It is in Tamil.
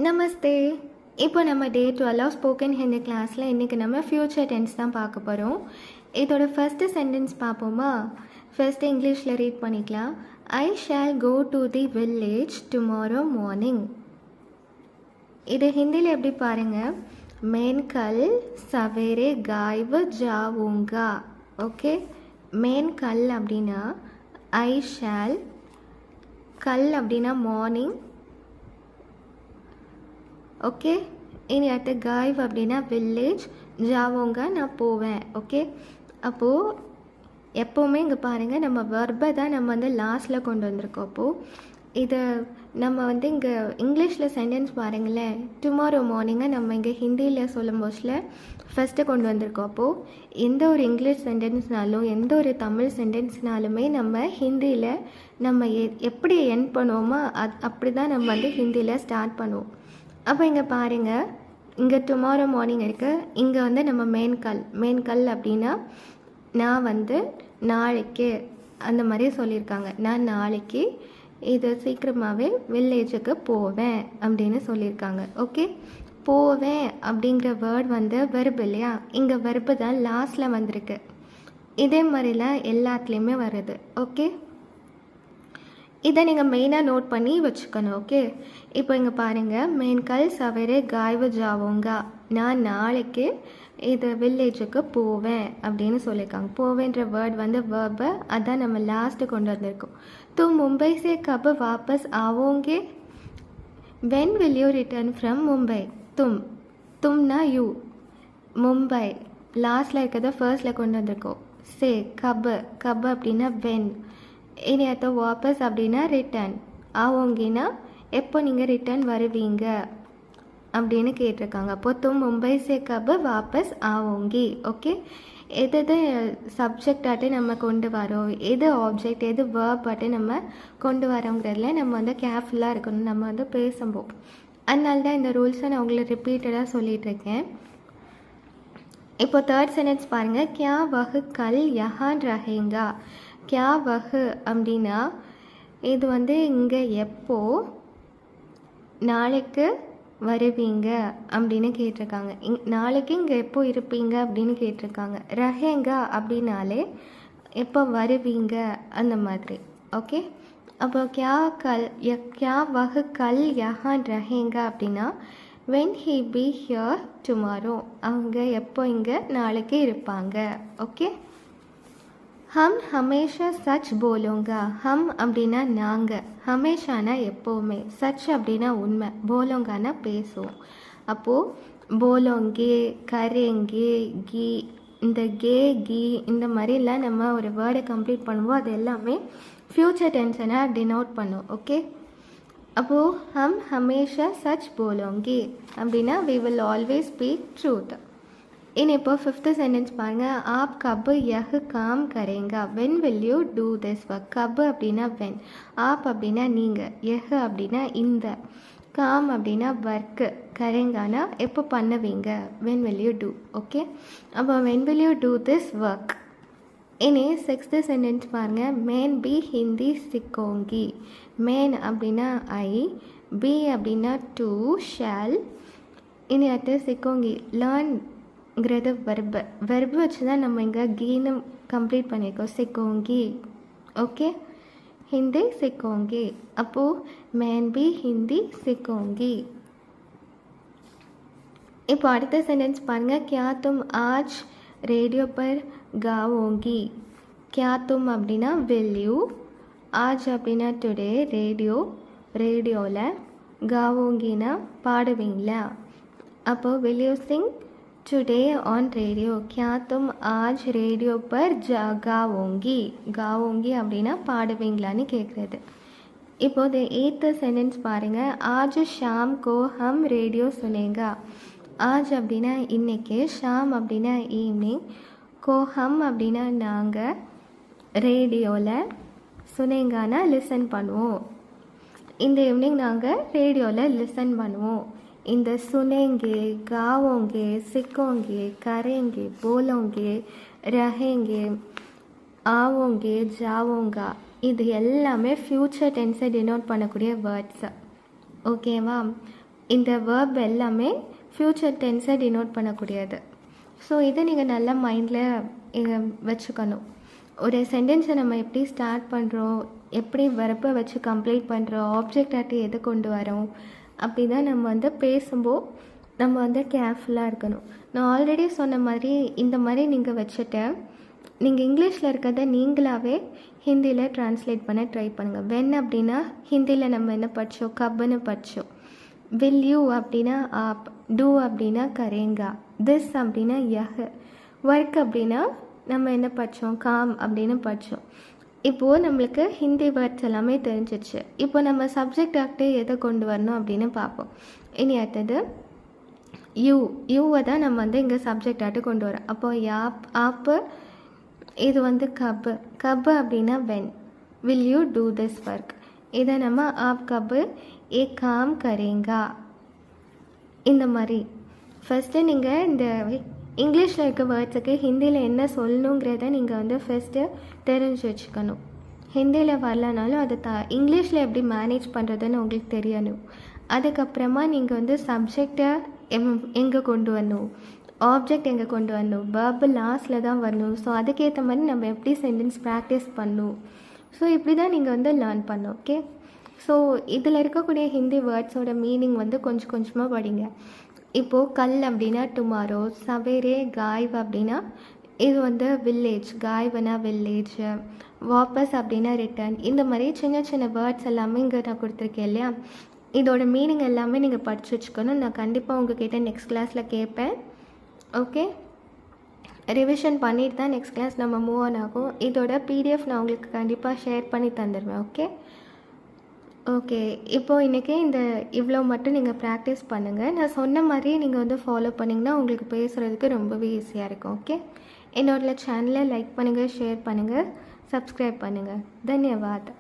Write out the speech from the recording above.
நமஸ்தே. இப்போ நம்ம டே 12 ஸ்போக்கன் ஹிந்தி கிளாஸில் இன்றைக்கி நம்ம ஃப்யூச்சர் டென்ஸ் தான் பார்க்க போகிறோம். இதோட ஃபஸ்ட்டு சென்டென்ஸ் பார்ப்போமா? ஃபஸ்ட்டு இங்கிலீஷில் ரீட் பண்ணிக்கலாம். I shall go to the village tomorrow morning. இது ஹிந்தியில் எப்படி பாருங்கள். மேன் கல் சவேரே காய்வு ஜாவுங்கா. ஓகே, மேன் கல் அப்படின்னா ஐ ஷால், கல் அப்படின்னா மார்னிங். ஓகே, இனி அடுத்து காய்வ் அப்படின்னா வில்லேஜ், ஜாவோங்க நான் போவேன். ஓகே, அப்போது எப்போவுமே இங்கே பாருங்கள், நம்ம வெர்பை தான் நம்ம வந்து லாஸ்ட்டில் கொண்டு வந்திருக்கோம். அப்போது இதை நம்ம வந்து இங்கே இங்கிலீஷில் சென்டென்ஸ் பாருங்களேன். டுமாரோ மார்னிங்கை நம்ம இங்கே ஹிந்தியில் சொல்லும் போதில் ஃபஸ்ட்டு கொண்டு வந்திருக்கோம். அப்போது எந்த ஒரு இங்கிலீஷ் சென்டென்ஸ்னாலும் எந்த ஒரு தமிழ் சென்டென்ஸ்னாலுமே நம்ம ஹிந்தியில் நம்ம எப்படி எண்ட் பண்ணுவோமோ அப்படி தான் நம்ம வந்து ஹிந்தியில் ஸ்டார்ட் பண்ணுவோம். அப்போ இங்கே பாருங்கள், இங்கே டுமாரோ மார்னிங் இருக்குது. இங்கே வந்து நம்ம மெயின் கல் அப்படின்னா நான் வந்து நாளைக்கு அந்த மாதிரி சொல்லியிருக்காங்க. நான் நாளைக்கு இது சீக்கிரமாகவே வில்லேஜுக்கு போவேன் அப்படின்னு சொல்லியிருக்காங்க. ஓகே, போவேன் அப்படிங்கிற வேர்ட் வந்து வெர்பு இல்லையா? இங்கே வெர்பு தான் லாஸ்ட்டில் வந்திருக்கு. இதே மாதிரிலாம் எல்லாத்துலேயுமே வருது. ஓகே, இதை நீங்கள் மெயினாக நோட் பண்ணி வச்சுக்கணும். ஓகே, இப்போ இங்கே பாருங்கள், மெயின் கல் சவேரே காய்வு ஜாவோங்கா. நான் நாளைக்கு இது வில்லேஜுக்கு போவேன் அப்படின்னு சொல்லியிருக்காங்க. போவேன்ற வேர்ட் வந்து வேர்பை அதான் நம்ம லாஸ்ட்டு கொண்டு வந்திருக்கோம். தும் மும்பை சே கப் வாபஸ் ஆவோங்கே. When will you return from Mumbai? தும்னா யூ, மும்பை லாஸ்ட்டில் இருக்கிறத ஃபர்ஸ்டில் கொண்டு வந்திருக்கோம். சே கப் அப்படின்னா வென். இனி அடுத்த வாபஸ் அப்படின்னா ரிட்டர்ன். ஆவோங்கினா எப்போ நீங்கள் ரிட்டர்ன் வருவீங்க அப்படின்னு கேட்டிருக்காங்க. அப்போ தும் மும்பை சே கப் வாபஸ் ஆவோங்கி. ஓகே, எது சப்ஜெக்ட் ஆட்டு நம்ம கொண்டு வரோம், எது ஆப்ஜெக்ட் எது வேர்ப் ஆட்டு நம்ம கொண்டு வரோங்கிறதுல நம்ம வந்து கேர்ஃபுல்லாக இருக்கணும் நம்ம வந்து பேசும்போது. அதனால தான் இந்த ரூல்ஸை நான் உங்களுக்கு ரிப்பீட்டடாக சொல்லிகிட்ருக்கேன். இப்போ தேர்ட் சென்டென்ஸ் பாருங்கள். கியா வஹு கல் யஹான் ரஹேங்கா. கியா வஹு அப்படின்னா இது வந்து இங்கே எப்போ நாளைக்கு வருவீங்க அப்படின்னு கேட்டிருக்காங்க. நாளைக்கு இங்கே எப்போ இருப்பீங்க அப்படின்னு கேட்டிருக்காங்க. ரஹேங்கா அப்படின்னாலே எப்போ வருவீங்க அந்த மாதிரி. ஓகே, அப்போ கியா வஹு கல் யஹான் ரஹேங்கா அப்படின்னா when he be here tomorrow. அவங்க எப்போ இங்கே நாளைக்கு இருப்பாங்க. ஓகே, ஹம் ஹமேஷா சச் போலோங்கா. ஹம் அப்படின்னா நாங்கள், ஹமேஷானா எப்போவுமே, சச் அப்படின்னா உண்மை, போலோங்கானா பேசுவோம். அப்போது போலோங்கே, கரேங்கே, கீ, இந்த கே கீ இந்த மாதிரிலாம் நம்ம ஒரு வேர்டை கம்ப்ளீட் பண்ணுவோம். அது எல்லாமே ஃப்யூச்சர் டென்ஸனை டினோட் பண்ணும். ஓகே, அப்போது ஹம் ஹமேஷா சச் போலோங்கே அப்படின்னா we will always speak truth. இனி இப்போ ஃபிஃப்த்து சென்டென்ஸ் பாருங்கள். ஆப் கப் யஹ் காம் கரேங்கா. When will you do this work. கப் அப்படின்னா வென், ஆப் அப்படின்னா நீங்கள், யஹ் அப்படின்னா இந்த, காம் அப்படின்னா ஒர்க்கு, கரேங்கானா எப்போ பண்ணுவீங்க, when will you do. Okay, அப்போ when will you do this work. இனி சிக்ஸ்த்து சென்டென்ஸ் பாருங்கள். மேன் பி ஹிந்தி சிக்கோங்கி. மேன் அப்படின்னா ஐ, பி அப்படின்னா டூ, ஷால். இனி அடுத்து சிக்கோங்கி, லேர்ன்ங்கிறது வெர்பு வச்சு தான் நம்ம இங்கே கீன்னு கம்ப்ளீட் பண்ணியிருக்கோம். சிக்கோங்கி. ஓகே, ஹிந்தி சிக்கோங்கி. அப்போது மேன் பி ஹிந்தி சிக்கோங்கி. இப்போ அடுத்த சென்டென்ஸ் பாருங்கள். கியா தும் ஆஜ் ரேடியோ பர் காவோங்கி. கியா தும் அப்படின்னா வில் யூ, ஆஜ் அப்படின்னா டுடே, ரேடியோவில், காவோங்கினா பாடுவீங்களா. அப்போது will you sing today on radio. கியா தும் ஆஜ் ரேடியோ பர் காவோங்கி அப்படின்னா பாடுவீங்களான்னு கேட்குறது. இப்போது எயித்து சென்டென்ஸ் பாருங்கள். ஆஜ் ஷாம் கோ ஹம் ரேடியோ சுனேங்கா. ஆஜ் அப்படின்னா இன்றைக்கி, ஷாம் அப்படின்னா ஈவினிங், கோ ஹம் அப்படின்னா நாங்கள், ரேடியோவில், சுனேங்கானா லிசன் பண்ணுவோம். இந்த ஈவினிங் நாங்கள் ரேடியோவில் லிசன் பண்ணுவோம். இந்த சுனேங்கே, காவோங்கே, சிக்கோங்கே, கரேங்கே, போலோங்கே, ரஹேங்கே, ஆவோங்கே, ஜாவோங்கா இது எல்லாமே ஃப்யூச்சர் டென்ஸை டினோட் பண்ணக்கூடிய வேர்ட்ஸு. ஓகேவா? இந்த வேர்ப் எல்லாமே ஃப்யூச்சர் டென்ஸை டினோட் பண்ணக்கூடியது. ஸோ இதை நீங்கள் நல்லா மைண்டில் வச்சுக்கணும். ஒரு சென்டென்ஸை நம்ம எப்படி ஸ்டார்ட் பண்ணுறோம், எப்படி வெர்பை வச்சு கம்ப்ளீட் பண்ணுறோம், ஆப்ஜெக்ட் ஆட்டி எது கொண்டு வரோம், அப்படி தான் நம்ம பேசும்போது நம்ம கேர்ஃபுல்லாக இருக்கணும். நான் ஆல்ரெடி சொன்ன மாதிரி இந்த மாதிரி நீங்கள் வச்சுட்டு நீங்கள் இங்கிலீஷில் இருக்கிறத நீங்களாகவே ஹிந்தியில் ட்ரான்ஸ்லேட் பண்ண ட்ரை பண்ணுங்கள். வென் அப்படின்னா ஹிந்தியில் நம்ம என்ன படித்தோம், கப்புன்னு படித்தோம். வில் யூ அப்படின்னா ஆப், டூ அப்படின்னா கரேங்கா, திஸ் அப்படின்னா யஹ், ஒர்க் அப்படின்னா நம்ம என்ன படித்தோம், காம் அப்படின்னு படித்தோம். இப்போது நம்மளுக்கு ஹிந்தி வேர்ட்ஸ் எல்லாமே தெரிஞ்சிச்சு. இப்போ நம்ம சப்ஜெக்ட் ஆக்டே எதை கொண்டு வரணும் அப்படின்னு பார்ப்போம். இனி அடுத்தது யூவை தான் நம்ம இங்கே சப்ஜெக்ட் ஆட்டு கொண்டு வரோம். அப்போது யாப், ஆப்பு, இது கப்பு அப்படின்னா when, will you do this work, இதை நம்ம ஆப் கப்பு ஏ காம் கரேங்கா. இந்த மாதிரி ஃபஸ்ட்டு நீங்கள் இந்த இங்கிலீஷில் இருக்க வேர்ட்ஸுக்கு ஹிந்தியில் என்ன சொல்லணுங்கிறத நீங்கள் ஃபஸ்ட்டு தெரிஞ்சு வச்சுக்கணும். ஹிந்தியில் வரலனாலும் அது இங்கிலீஷில் எப்படி மேனேஜ் பண்ணுறதுன்னு உங்களுக்கு தெரியணும். அதுக்கப்புறமா நீங்கள் சப்ஜெக்டை எங்கே கொண்டு வரணும், ஆப்ஜெக்ட் எங்கே கொண்டு வரணும், வேர்பு லாஸ்ட்டில் தான் வரணும். ஸோ அதுக்கேற்ற மாதிரி நம்ம எப்படி சென்டென்ஸ் ப்ராக்டிஸ் பண்ணணும். ஸோ இப்படி தான் நீங்கள் லேர்ன் பண்ணணும். ஓகே, ஸோ இதில் இருக்கக்கூடிய ஹிந்தி வேர்ட்ஸோட மீனிங் கொஞ்சம் கொஞ்சமாக படிங்க. இப்போது கல் அப்படின்னா டுமாரோ, சவேரே காய்வ் அப்படின்னா இது வில்லேஜ், காய்வனா வில்லேஜ், வாபஸ் அப்படின்னா ரிட்டர்ன். இந்த மாதிரி சின்ன சின்ன வேர்ட்ஸ் எல்லாமே இங்கே நான் கொடுத்துருக்கேன் இல்லையா, இதோட மீனிங் எல்லாமே நீங்கள் படித்து வச்சுக்கணும். நான் கண்டிப்பாக உங்ககிட்ட நெக்ஸ்ட் கிளாஸில் கேட்பேன். ஓகே, ரிவிஷன் பண்ணிட்டு தான் நெக்ஸ்ட் கிளாஸ் நம்ம மூவ் ஆன் ஆகும். இதோட பிடிஎஃப் நான் உங்களுக்கு கண்டிப்பாக ஷேர் பண்ணி தந்துடுவேன். ஓகே, இப்போது இன்றைக்கி இவ்வளோ மட்டும் நீங்கள் ப்ராக்டிஸ் பண்ணுங்கள். நான் சொன்ன மாதிரியே நீங்கள் ஃபாலோ பண்ணிங்கன்னா உங்களுக்கு பேசுகிறதுக்கு ரொம்பவே ஈஸியாக இருக்கும். ஓகே, என்னோட சேனலை லைக் பண்ணுங்கள், ஷேர் பண்ணுங்கள், சப்ஸ்கிரைப் பண்ணுங்கள். தன்யவாத்.